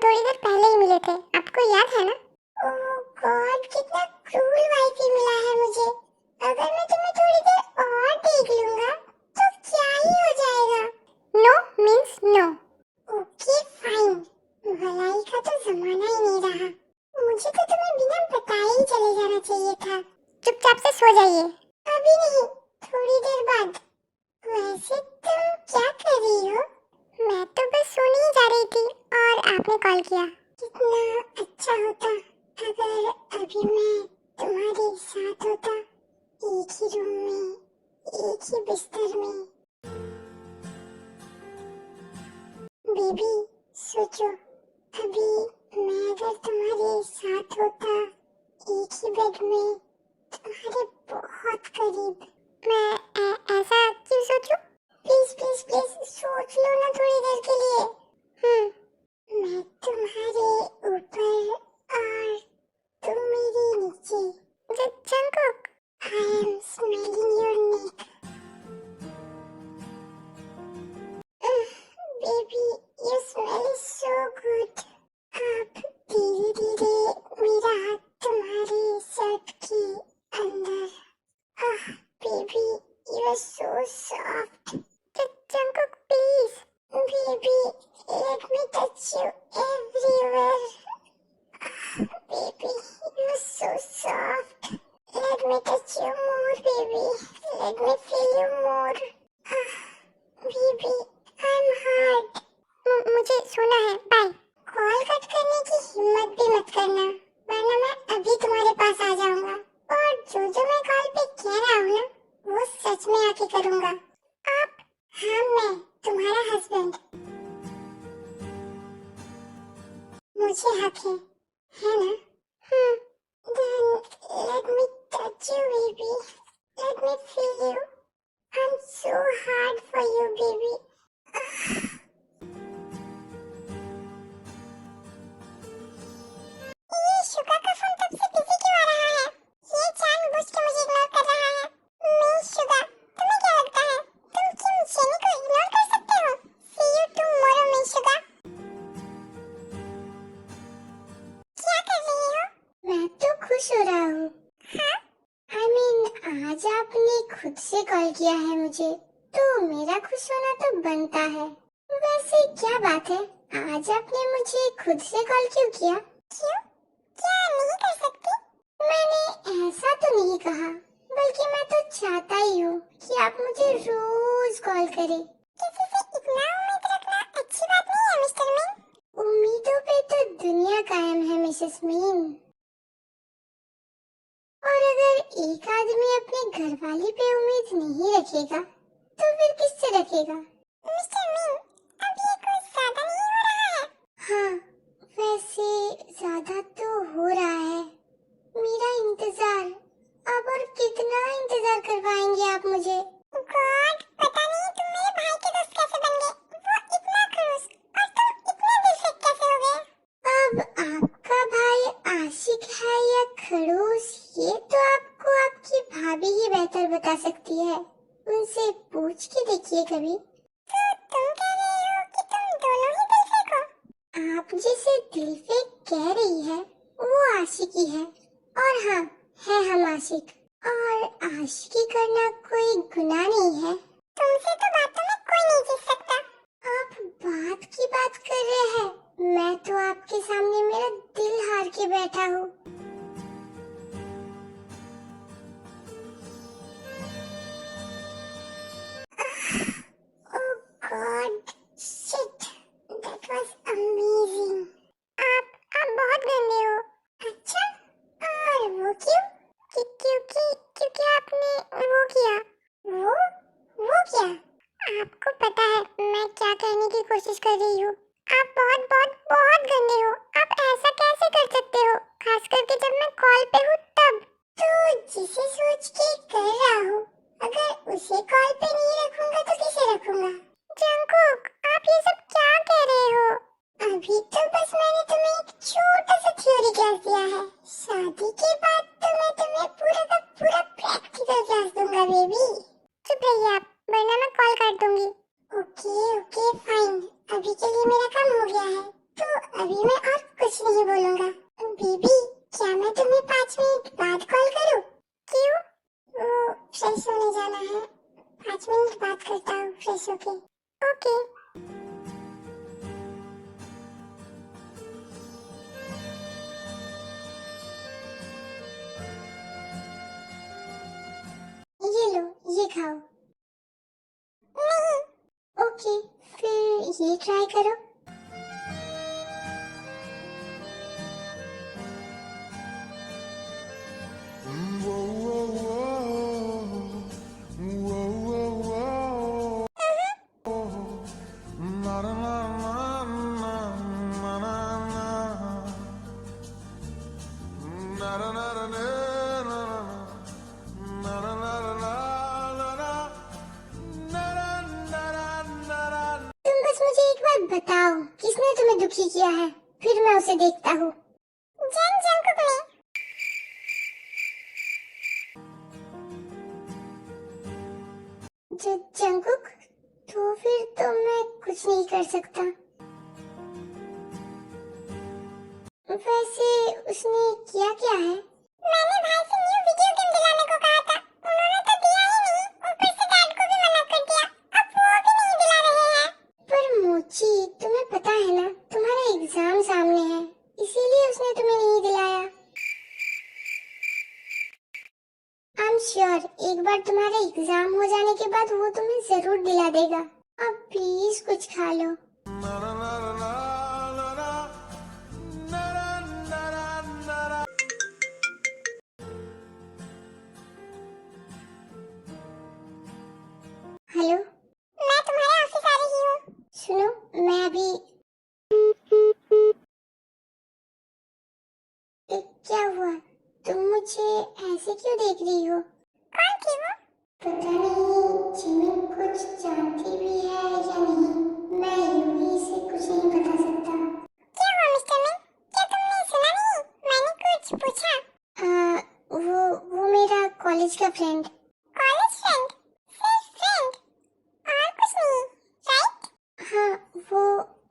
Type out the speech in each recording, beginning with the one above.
थोड़ी देर पहले ही मिले थे, आपको याद है ना? ओह गॉड, कितना क्रूर वाइफ मिला है मुझे। अगर मैं तुम्हें थोड़ी देर और देख लूंगा तो क्या ही हो जाएगा? No means no. Okay fine, भलाई का तो जमाना ही नहीं रहा। मुझे तो तुम्हें बिना बताए ही चले जाना चाहिए था। चुपचाप से सो जाइए। अभी नहीं, थोड़ी देर बाद। वैसे तुम क्या कर रही हो? मैं तो बस सोने ही जा रही थी और आपने कॉल किया। कितना अच्छा होता अगर अभी मैं तुम्हारे साथ होता, एक ही रूम में, एक ही बिस्तर में। बेबी सोचो, अभी मैं अगर तुम्हारे साथ होता, एक ही बेड में, तुम्हारे बहुत करीब, मैं ऐसा क्यों सोचूं? प्लीज प्लीज प्लीज सोच लो ना थोड़ी देर के लिए। मैं तुम्हारे ऊपर और तुम मेरे नीचे। Jungkook, I am smelling your neck. Baby, your smell is so good. आप धीरे धीरे मेरा हाथ तुम्हारे शर्ट के अंदर। Baby, you are so soft. Jungkook, please. Baby, let me touch you everywhere. Baby, you are so soft. Let me touch you more, baby. Let me feel you more. Baby, I'm hurt. मुझे सोना है, bye. Call cut करने की हिम्मत भी मत करना, वरना मैं अभी तुम्हारे पास आ जाऊंगा और जो मैं कॉल पे कह रहा हूँ ना, वो सच में आके करूंगा। आप? हाँ, मैं तुम्हारा हस्बैंड। मुझे हक है ना? Then let me touch you, baby. Let me feel you. I'm so hard for you, baby. ये शुगा का फोन तब से बिजी क्यों आ रहा है? ये जानबूझ के मुझे इग्नोर कर रहा है। मिस शुगा, तुम्हें क्या लगता है तुम किम जेनी को इग्नोर कर सकते हो? See you tomorrow, miss Suga. क्या कर रही हो? मैं तो खुश हो रहा हूँ। हाँ? आज आपने खुद से कॉल किया है मुझे, तो मेरा खुश होना तो बनता है। वैसे क्या बात है, आज आपने मुझे खुद से कॉल क्यों किया? क्यों? क्या नहीं कर सकती? मैंने ऐसा तो नहीं कहा, बल्कि मैं तो चाहता ही हूँ कि आप मुझे रोज कॉल करें। किसी से इतना उम्मीद रखना अच्छी बात नहीं है, मिस्टर मीन। उम्मीदों पे तो दुनिया कायम है, मिसेस मीन। और अगर एक आदमी अपने घरवाली पे उम्मीद नहीं रखेगा, तो फिर किससे रखेगा? मिस्टर मीन, अब ये कुछ ज्यादा नहीं हो रहा है? हाँ, वैसे ज्यादा तो हो रहा है। मेरा इंतजार, अब और कितना इंतजार करवाएंगे आप मुझे? गॉड, पता नहीं तुम मेरे भाई के दोस्त कैसे बन गए। वो इतना खड़ूस और तुम इतने दिलफेक कैसे हो गए? अब आपका भाई आशिक है या खड़ूस, ये तो आपको आपकी भाभी ही बेहतर बता सकती है। उनसे पूछ के देखिए कभी। तो तुम कह रही हो कि तुम दोनों ही दिलफेक हो? आप जिसे दिलफेक कह रही है वो आशिकी है, और हाँ, है हम आशिक। और आशिकी करना कोई गुनाह नहीं है। तुमसे तो बातों में कोई नहीं जीत सकता। आप बात की बात कर रहे हैं, मैं तो आपके सामने मेरा दिल हार के बैठा हूँ। God, shit, that was amazing. आप बहुत गंदे हो। अच्छा, और वो क्यों? क्योंकि आपने वो किया। वो क्या? आपको पता है मैं क्या कहने की कोशिश कर रही हूँ? आप बहुत बहुत बहुत गंदे हो। आप ऐसा कैसे कर सकते हो, खास करके जब मैं कॉल पे हूँ तब। तो जिसे सोच के कर रहा हूँ, अगर उसे कॉल पे नहीं रखूंगा तो किसे रखूंगा? जंगकुक, आप ये सब क्या कह रहे हो? अभी तो बस मैंने तुम्हें एक छोटा सा थ्योरी क्लास दिया है। शादी के बाद तो मैं तुम्हें पूरा का पूरा प्रैक्टिकल क्लास दूंगा, बेबी। चुप रहिए आप, वरना मैं कॉल कर दूंगी। ओके फाइन, अभी के लिए मेरा काम हो गया है, तो अभी मैं और कुछ नहीं बोलूंगा। बेबी, क्या मैं तुम्हें 5 मिनट बाद कॉल करूं? क्यों? वो फ्रेश होने जाना है। 5 मिनट बात करता हूँ फ्रेश होके। ओके। ये लो, ये खाओ। नहीं। ओके, फिर ये ट्राई करो। तुम बस मुझे एक बार बताओ, किसने तुम्हें दुखी किया है? फिर मैं उसे देखता हूँ। जंकुक ने। जंकुक? तो फिर तो मैं कुछ नहीं कर सकता। वैसे उसने किया क्या है? मैंने भाई से न्यू वीडियो गेम दिलाने को कहा था, उन्होंने तो दिया ही नहीं। ऊपर से डैड को भी मना कर दिया, अब वो भी नहीं दिला रहे हैं। पर मोची, तुम्हें पता है ना, तुम्हारा एग्जाम सामने है, इसीलिए उसने तुम्हें नहीं दिलाया। आई एम श्योर एक बार तुम्हारा एग्जाम हो जाने के बाद वो तुम्हें जरूर दिला देगा। अब प्लीज कुछ खा लो। हेलो, मैं तुम्हारे ऑफिस आ रही हूँ। सुनो, मैं अभी क्या हुआ? तुम मुझे ऐसे क्यों देख रही हो? कौन थी वो? पता नहीं, जिमिन कुछ जानती भी है या नहीं। मैं यूं ही से कुछ नहीं बता सकता। क्या हुआ मिस्टर मिन? क्या तुमने सुना नहीं? मैंने कुछ पूछा। वो मेरा कॉलेज का फ्रेंड। College friend? सिर्फ फ्रेंड? और कुछ नहीं, राइट? हाँ,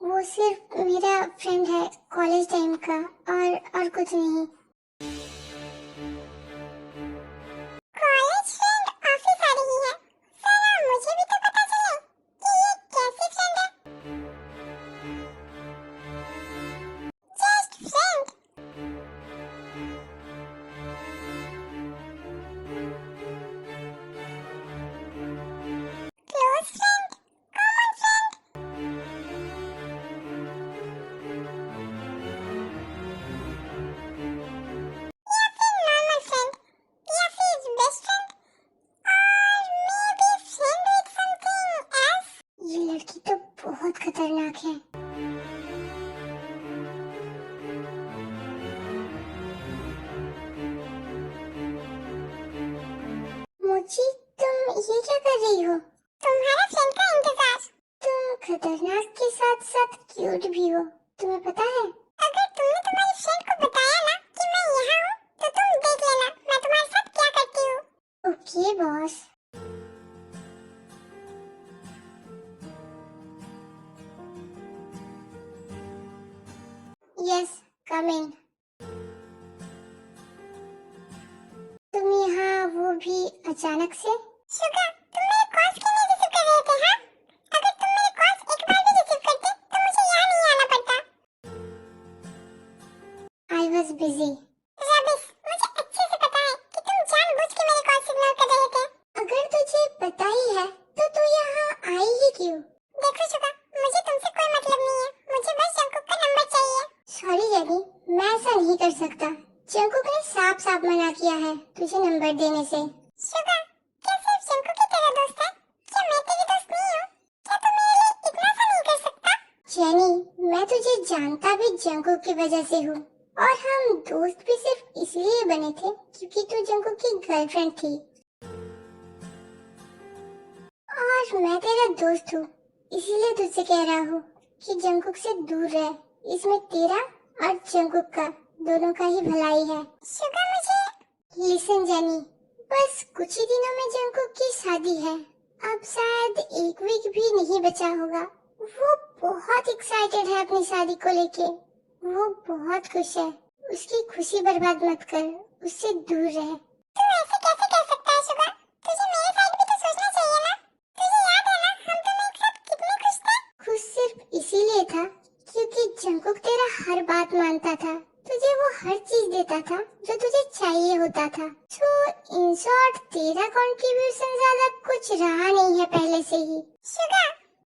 वो सिर्फ मेरा फ्रेंड है कॉलेज टाइम का, और कुछ नहीं। कॉलेज फ्रेंड ऑफिस आ रही है? साला मुझे भी तो पता चले कि ये कैसी फ्रेंड है। Just friend. Close friend? Common friend? या फिर नॉर्मल फ्रेंड? या फिर बेस्ट फ्रेंड? और may be friend with something else? ये लड़की तो बहुत खतरनाक है। मोची, तुम ये क्या कर रही हो? तुम्हारा फ्रेंड का इंतजार। तुम खतरनाक के साथ साथ क्यूट भी हो, तुम्हें पता है? अगर तुमने तुम्हारी फ्रेंड को बताया ना कि मैं यहाँ हूँ, तो तुम देख लेना मैं तुम्हारे साथ क्या करती हूँ। Okay boss. यस, कम इन। तुम यहाँ वो भी अचानक से? शुगा, तुम मेरे कॉल्स क्यों नहीं रिसीव कर रहे थे? हाँ, अगर तुम मेरे कॉल्स एक बार भी रिसीव करते तो मुझे यहाँ नहीं आना पड़ता। I was busy. रबिश, मुझे अच्छे से पता है कि तुम जानबूझ के मेरे कॉल्स इग्नोर कर रहे थे। अगर तुझे पता ही है तो तू यहाँ आई ही क्यों? देखो शुगा, मुझे तुमसे कोई मतलब नहीं है, मुझे बस जंकुक का नंबर चाहिए। सॉरी जेनी, मैं ऐसा नहीं कर सकता। जंकुक ने साफ साफ मना किया है तुझे नंबर देने से। शुगा, क्या सिर्फ जंकुक की तेरा दोस्त है? क्या मैं तेरी दोस्त नहीं हूँ? क्या तू मेरे लिए इतना सा नहीं कर सकता? जेनी, मैं तुझे जानता भी जंकुक की वजह से हूँ, और हम दोस्त भी सिर्फ इसलिए बने थे क्योंकि तू जंकुक की गर्लफ्रेंड थी। और मैं तेरा दोस्त हूँ, इसीलिए तुझसे कह रहा हूँ कि जंकुक से दूर रह। इसमें तेरा और जंकुक का दोनों का ही भलाई है। शुगा, मुझे लिसन जेनी, बस कुछ ही दिनों में जंकुक की शादी है। अब शायद एक वीक भी नहीं बचा होगा। वो बहुत एक्साइटेड है अपनी शादी को लेके। वो बहुत खुश है। उसकी खुशी बर्बाद मत कर, उससे दूर रह। तू ऐसे कैसे कह सकता है शुगा? तुझे मेरे साइड भी तो सोचना चाहिए ना। तुझे याद है ना, हम दोनों एक साथ कितने खुश थे। खुश सिर्फ इसीलिए था क्योंकि जंगकुक तेरा हर बात मानता था। तुझे वो हर चीज देता था जो तुझे चाहिए होता था। तो इन शॉर्ट तेरा कंट्रीब्यूशन ज्यादा कुछ रहा नहीं है पहले से ही। शुगा,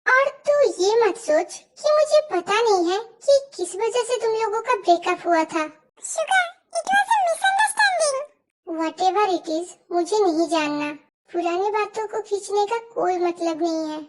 और तू ये मत सोच कि मुझे पता नहीं है कि किस वजह से तुम लोगों का ब्रेकअप हुआ था। Suga, it was a misunderstanding. Whatever it is, मुझे नहीं जानना। पुरानी बातों को खींचने का कोई मतलब नहीं है।